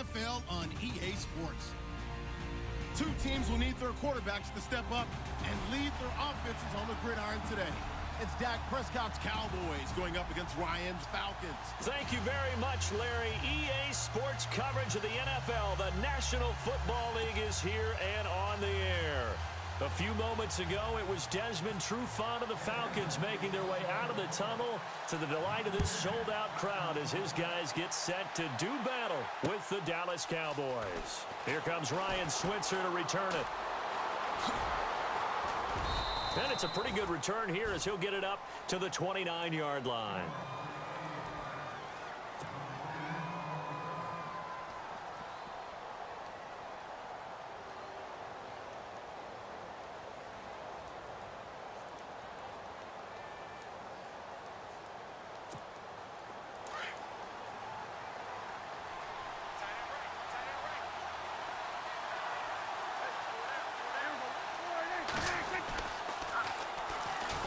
NFL on EA Sports. Two teams will need their quarterbacks to step up and lead their offenses on the gridiron today. It's Dak Prescott's Cowboys going up against Ryan's Falcons. Thank you very much, Larry. EA Sports coverage of the NFL. The National Football League is here and on the air. A few moments ago, it was Desmond Trufant of the Falcons making their way out of the tunnel to the delight of this sold-out crowd as his guys get set to do battle with the Dallas Cowboys. Here comes Ryan Switzer to return it. And it's a pretty good return here as he'll get it up to the 29-yard line.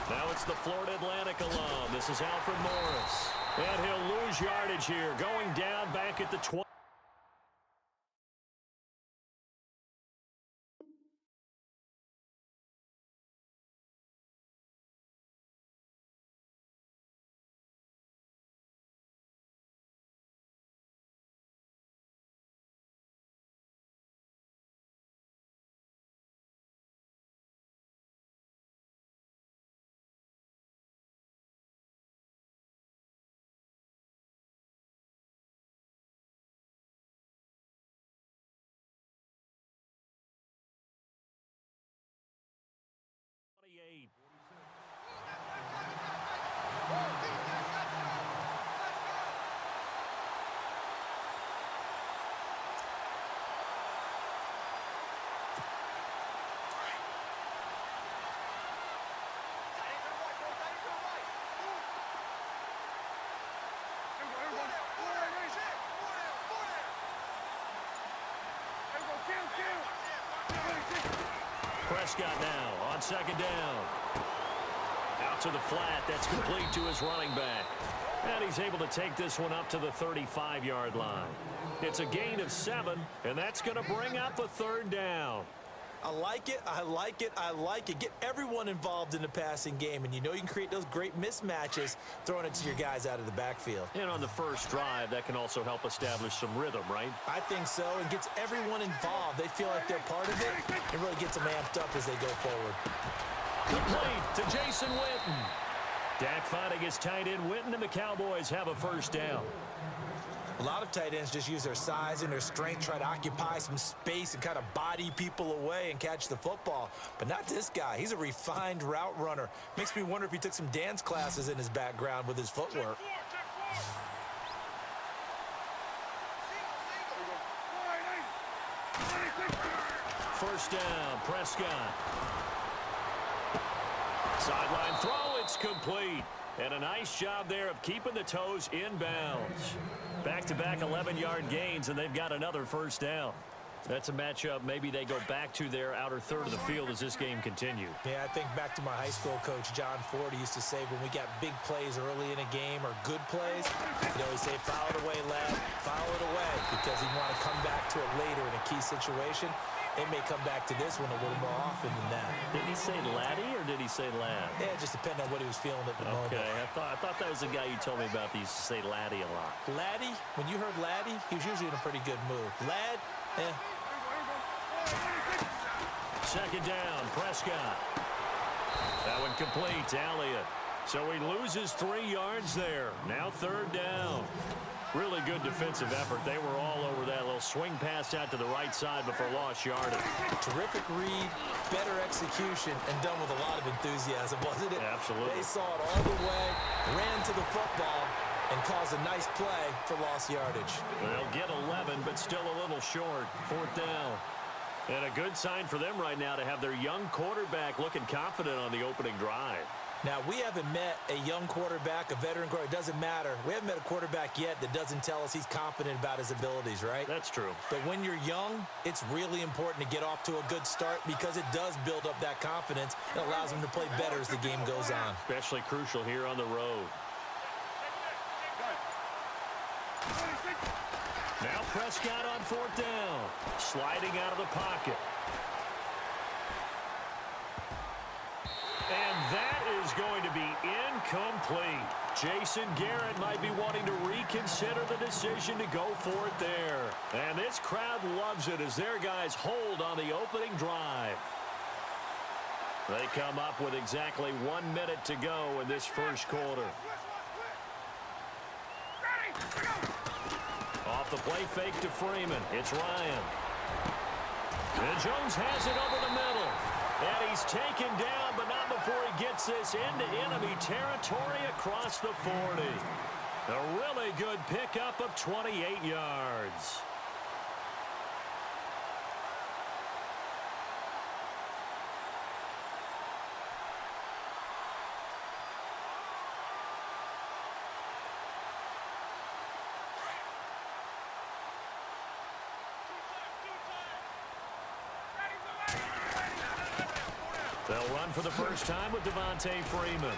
Now it's the Florida Atlantic alum. This is Alfred Morris. And he'll lose yardage here, going down back at the 20. Prescott now on second down. Out to the flat. That's complete to his running back. And he's able to take this one up to the 35-yard line. It's a gain of 7, and that's going to bring up a third down. I like it, I like it, I like it. Get everyone involved in the passing game, and you know you can create those great mismatches throwing it to your guys out of the backfield. And on the first drive, that can also help establish some rhythm, right? I think so, and gets everyone involved. They feel like they're part of it, and really gets them amped up as they go forward. Complete to Jason Witten. Dak finding his tight end Witten, and the Cowboys have a first down. A lot of tight ends just use their size and their strength, try to occupy some space and kind of body people away and catch the football. But not this guy. He's a refined route runner. Makes me wonder if he took some dance classes in his background with his footwork. First down, Prescott. Sideline throw, it's complete. And a nice job there of keeping the toes inbounds. Back-to-back 11-yard gains, and they've got another first down. That's a matchup maybe they go back to their outer third of the field as this game continues. Yeah, I think back to my high school coach, John Ford. He used to say when we got big plays early in a game or good plays, he'd always say, foul it away, lad, foul it away, because he'd want to come back to it later in a key situation. It may come back to this one a little more often than that. Did he say laddie or did he say lad? Yeah, it just depended on what he was feeling at the moment. Okay, I thought that was the guy you told me about. He used to say laddie a lot. Laddie, when you heard laddie, he was usually in a pretty good mood. Lad, Second down, Prescott. That one complete to Elliott. So he loses 3 yards there. Now third down. Really good defensive effort. They were all over that little swing pass out to the right side before lost yardage. Terrific read, better execution, and done with a lot of enthusiasm, wasn't it? Absolutely. They saw it all the way, ran to the football, and caused a nice play for lost yardage. They'll get 11, but still a little short. Fourth down. And a good sign for them right now to have their young quarterback looking confident on the opening drive. Now, we haven't met a young quarterback, a veteran quarterback. It doesn't matter. We haven't met a quarterback yet that doesn't tell us he's confident about his abilities, right? That's true. But when you're young, it's really important to get off to a good start because it does build up that confidence and allows him to play better as the game goes on. Especially crucial here on the road. Now Prescott on 4th down. Sliding out of the pocket. And that is going to be incomplete. Jason Garrett might be wanting to reconsider the decision to go for it there. And this crowd loves it as their guys hold on the opening drive. They come up with exactly 1 minute to go in this first quarter. Off the play fake to Freeman. It's Ryan. And Jones has it over the middle. And he's taken down, but not before he gets this into enemy territory across the 40. A really good pickup of 28 yards. They'll run for the first time with Devontae Freeman.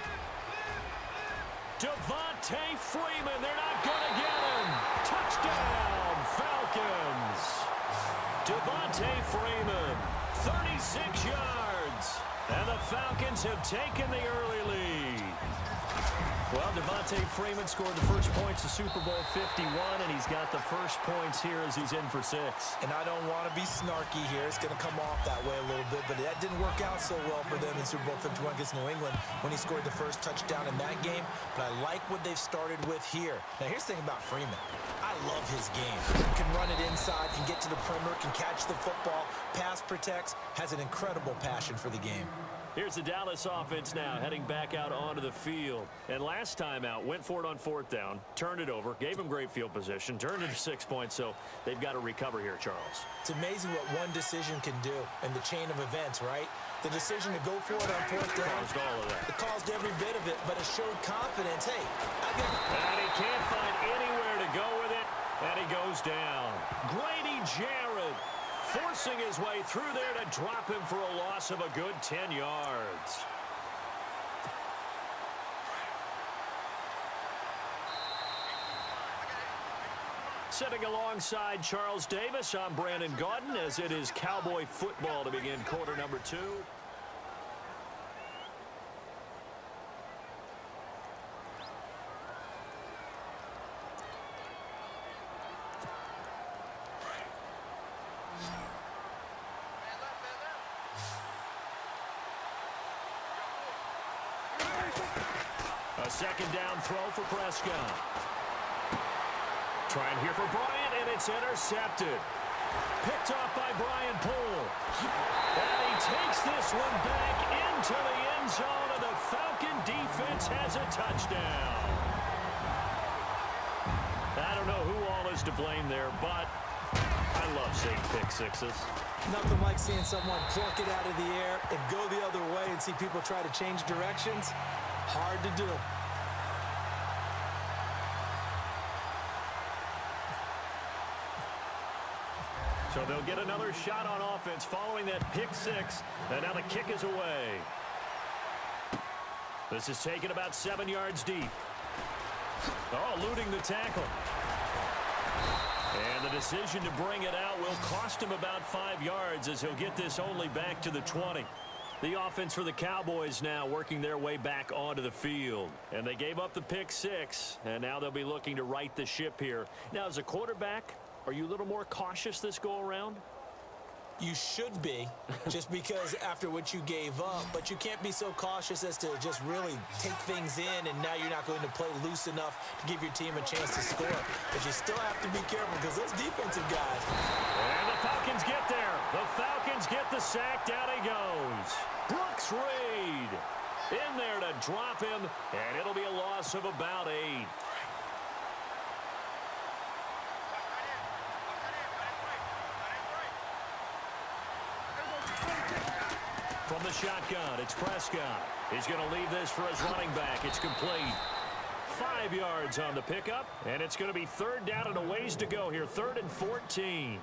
Devontae Freeman, they're not going to get him. Touchdown, Falcons. Devontae Freeman, 36 yards. And the Falcons have taken the early lead. Well, Devontae Freeman scored the first points of Super Bowl 51, and he's got the first points here as he's in for 6. And I don't want to be snarky here. It's going to come off that way a little bit, but that didn't work out so well for them in Super Bowl 51 against New England when he scored the first touchdown in that game. But I like what they've started with here. Now, here's the thing about Freeman. I love his game. Can run it inside, can get to the perimeter, can catch the football, pass protects, has an incredible passion for the game. Here's the Dallas offense now heading back out onto the field. And last time out, went for it on 4th down, turned it over, gave him great field position, turned it to 6 points, so they've got to recover here, Charles. It's amazing what one decision can do in the chain of events, right? The decision to go for it on 4th down. Caused all of that. It caused every bit of it, but it showed confidence. Hey, and he can't find anywhere to go with it, and he goes down. Grady Jarrett forcing his way through there to drop him for a loss of a good 10 yards. Sitting alongside Charles Davis, I'm Brandon Gaudin as it is Cowboy football to begin quarter number 2. A second down throw for Prescott. Trying here for Bryant, and it's intercepted. Picked off by Brian Poole. And he takes this one back into the end zone, and the Falcon defense has a touchdown. I don't know who all is to blame there, but I love seeing pick sixes. Nothing like seeing someone pluck it out of the air and go the other way and see people try to change directions. Hard to do. So they'll get another shot on offense following that pick 6. And now the kick is away. This is taken about 7 yards deep. Oh, eluding the tackle. And the decision to bring it out will cost him about 5 yards as he'll get this only back to the 20. The offense for the Cowboys now working their way back onto the field. And they gave up the pick 6, and now they'll be looking to right the ship here. Now, as a quarterback, are you a little more cautious this go-around? You should be, just because after what you gave up, but you can't be so cautious as to just really take things in, and now you're not going to play loose enough to give your team a chance to score. But you still have to be careful because those defensive guys. And the Falcons get there. The Falcons get the sack. Down he goes. Brooks Reed in there to drop him, and it'll be a loss of about 8. From the shotgun, it's Prescott. He's going to leave this for his running back. It's complete. 5 yards on the pickup, and it's going to be 3rd down and a ways to go here. 3rd and 14.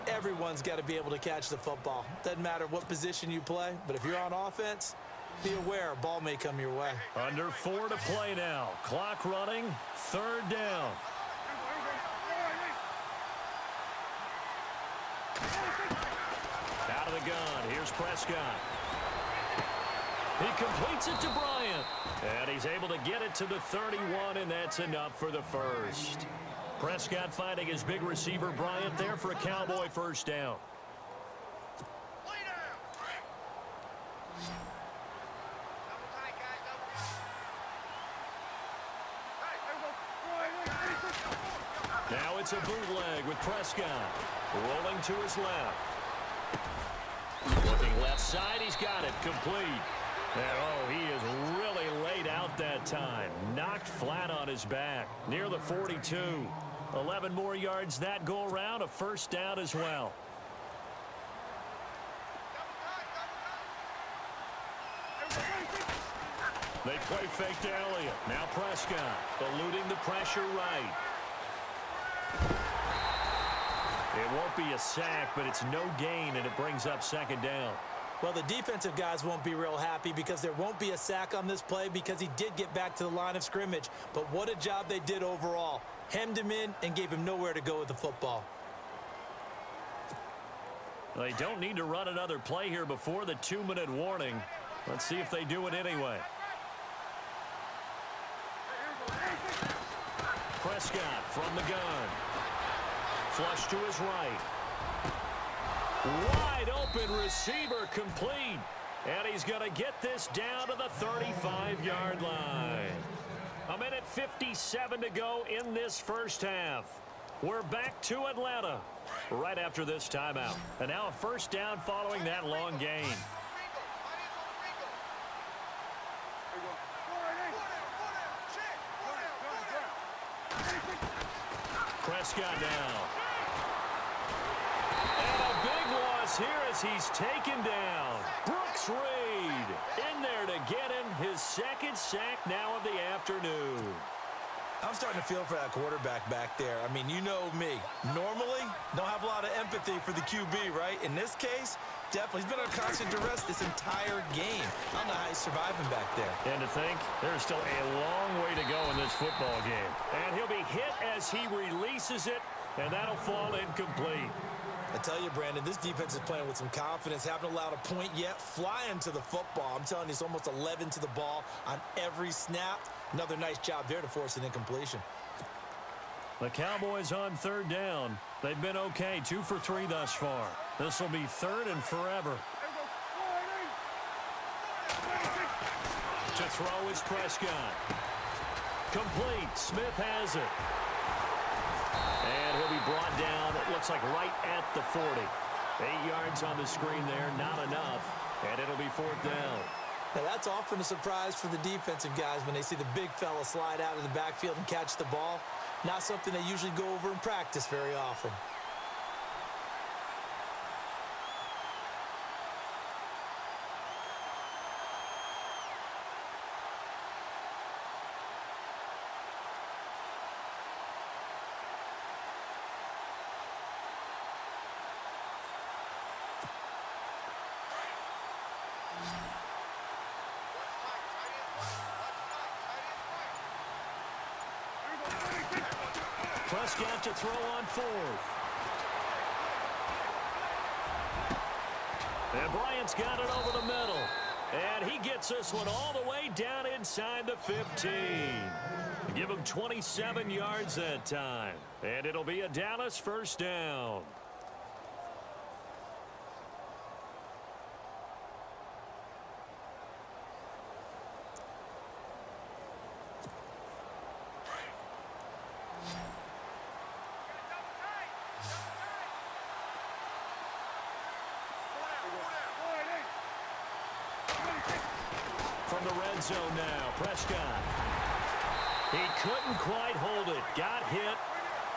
Everyone's got to be able to catch the football. Doesn't matter what position you play, but if you're on offense, be aware a ball may come your way. Under 4 to play now. Clock running. 3rd down. Out of the gun, here's Prescott. He completes it to Bryant. And he's able to get it to the 31, and that's enough for the first. Prescott finding his big receiver Bryant there for a Cowboy first down. Now it's a bootleg with Prescott. Rolling to his left. Looking left side, he's got it. Complete. And oh, he is really laid out that time. Knocked flat on his back. Near the 42. 11 more yards that go around. A first down as well. They play fake to Elliott. Now Prescott eluding the pressure right. It won't be a sack, but it's no gain, and it brings up second down. Well, the defensive guys won't be real happy because there won't be a sack on this play because he did get back to the line of scrimmage. But what a job they did overall. Hemmed him in and gave him nowhere to go with the football. They don't need to run another play here before the 2-minute warning. Let's see if they do it anyway. Prescott from the gun. Flush to his right. Wide open receiver complete. And he's going to get this down to the 35-yard line. 1:57 to go in this first half. We're back to Atlanta right after this timeout. And now a first down following that long gain. Prescott now. And a big loss here as he's taken down. Brooks Reed in there to get him his second sack now of the afternoon. I'm starting to feel for that quarterback back there. I mean, you know me. Normally, don't have a lot of empathy for the QB, right? In this case, definitely. He's been under constant duress this entire game. I don't know how he's surviving back there. And to think, there's still a long way to go in this football game. And he'll be hit as he releases it, and that'll fall incomplete. I tell you, Brandon, this defense is playing with some confidence. Haven't allowed a point yet. Flying to the football. I'm telling you, it's almost 11 to the ball on every snap. Another nice job there to force an incompletion. The Cowboys on third down. They've been okay, 2 for 3 thus far. This will be third and forever. To throw is Prescott. Complete. Smith has it. And he'll be brought down, it looks like right at the 40. 8 yards on the screen there, not enough. And it'll be fourth down. Now, that's often a surprise for the defensive guys when they see the big fella slide out of the backfield and catch the ball. Not something they usually go over in practice very often. Prescott to throw on fourth. And Bryant's got it over the middle. And he gets this one all the way down inside the 15. Give him 27 yards that time. And it'll be a Dallas first down. From the red zone now, Prescott. He couldn't quite hold it. Got hit.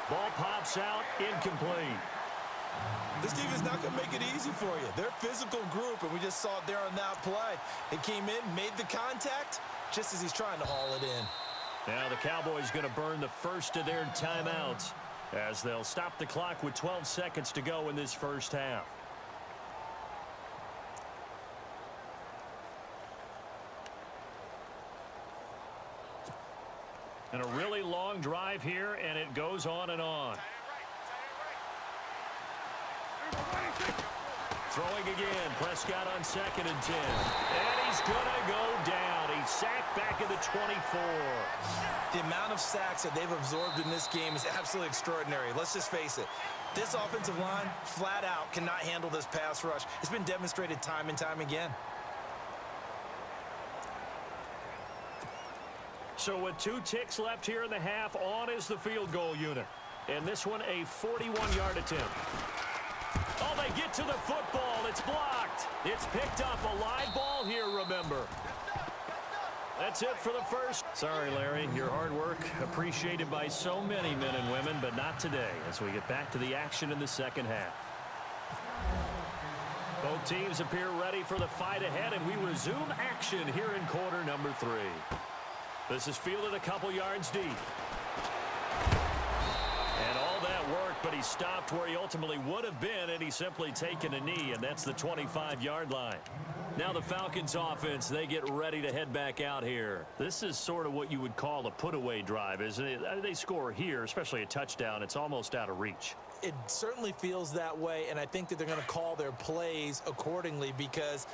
Ball pops out, incomplete. This team is not going to make it easy for you. They're a physical group, and we just saw it there on that play. They came in, made the contact, just as he's trying to haul it in. Now the Cowboys going to burn the first of their timeouts as they'll stop the clock with 12 seconds to go in this first half. And a really long drive here, and it goes on and on. Throwing again. Prescott on 2nd and 10. And he's going to go down. He's sacked back at the 24. The amount of sacks that they've absorbed in this game is absolutely extraordinary. Let's just face it. This offensive line, flat out, cannot handle this pass rush. It's been demonstrated time and time again. So with 2 ticks left here in the half, on is the field goal unit. And this one, a 41-yard attempt. Oh, they get to the football. It's blocked. It's picked up. A live ball here, remember. That's it for the first. Sorry, Larry. Your hard work appreciated by so many men and women, but not today as we get back to the action in the second half. Both teams appear ready for the fight ahead, and we resume action here in quarter number 3. This is fielded a couple yards deep. And all that work, but he stopped where he ultimately would have been, and he's simply taken a knee, and that's the 25-yard line. Now the Falcons offense, they get ready to head back out here. This is sort of what you would call a put-away drive, isn't it? They score here, especially a touchdown. It's almost out of reach. It certainly feels that way, and I think that they're going to call their plays accordingly, because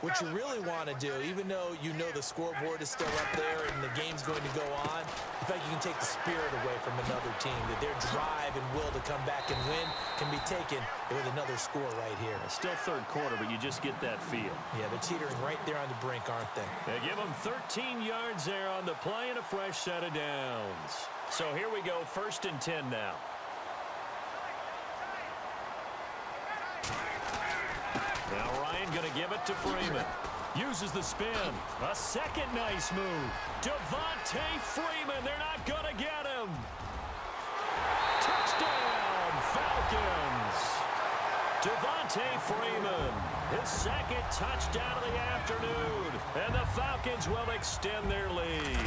what you really want to do, even though you know the scoreboard is still up there and the game's going to go on, in fact, you can take the spirit away from another team, that their drive and will to come back and win can be taken with another score right here. It's still third quarter, but you just get that feel. Yeah, they're teetering right there on the brink, aren't they? They give them 13 yards there on the play and a fresh set of downs. So here we go, 1st and 10 now. Now Ryan going to give it to Freeman. Uses the spin. A second nice move. Devontae Freeman. They're not going to get him. Touchdown, Falcons. Devontae Freeman. His 2nd touchdown of the afternoon. And the Falcons will extend their lead.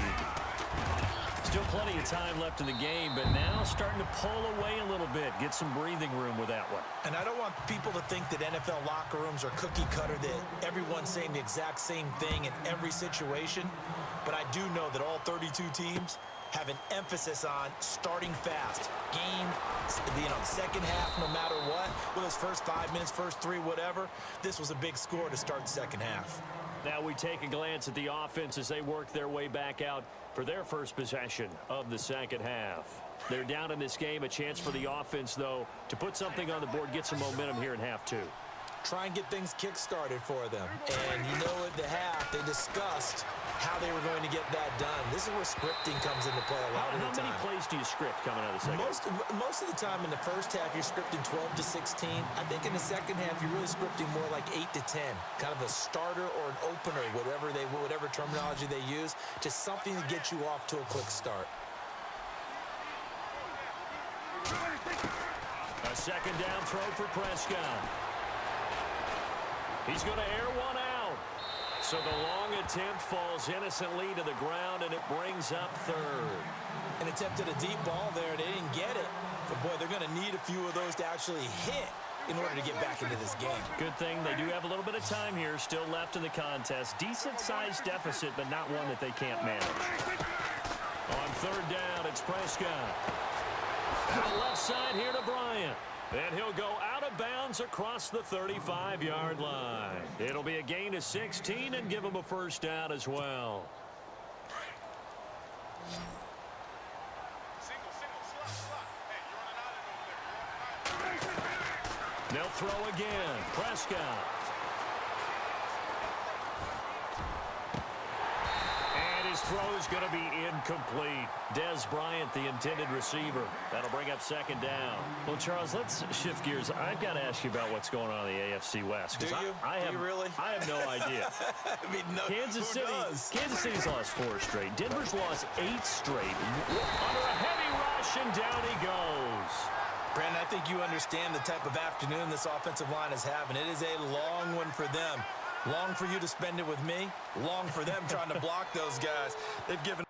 Still plenty of time left in the game, but now starting to pull away a little bit. Get some breathing room with that one. And I don't want people to think that NFL locker rooms are cookie cutter, that everyone's saying the exact same thing in every situation. But I do know that all 32 teams have an emphasis on starting fast. Game, second half, no matter what. Whether it's first 5 minutes, first 3, whatever. This was a big score to start second half. Now we take a glance at the offense as they work their way back out for their first possession of the second half. They're down in this game. A chance for the offense, though, to put something on the board, get some momentum here in half 2. Try and get things kick-started for them. And you know at the half, they discussed how they were going to get that done. This is where scripting comes into play a lot of the time. How many plays do you script coming out of the second? Most of the time in the first half, you're scripting 12 to 16. I think in the second half, you're really scripting more like 8 to 10. Kind of a starter or an opener, whatever terminology they use, just something to get you off to a quick start. A second down throw for Prescott. He's going to air one out. So the long attempt falls innocently to the ground, and it brings up 3rd. An attempt at a deep ball there. They didn't get it. But, boy, they're going to need a few of those to actually hit in order to get back into this game. Good thing they do have a little bit of time here still left in the contest. Decent-sized deficit, but not one that they can't manage. On 3rd down, it's Prescott. Out left side here to Bryant. And he'll go out of bounds across the 35-yard line. It'll be a gain of 16 and give him a first down as well. They'll throw again. Prescott. His throw is going to be incomplete. Des Bryant, the intended receiver. That'll bring up 2nd down. Well, Charles, let's shift gears. I've got to ask you about what's going on in the AFC West. Do you? Do you really? I have no idea. I mean, no, Kansas City's lost 4 straight. Denver's lost 8 straight. Under a heavy rush, and down he goes. Brandon, I think you understand the type of afternoon this offensive line is having. It is a long one for them. Long for you to spend it with me. Long for them trying to block those guys. They've given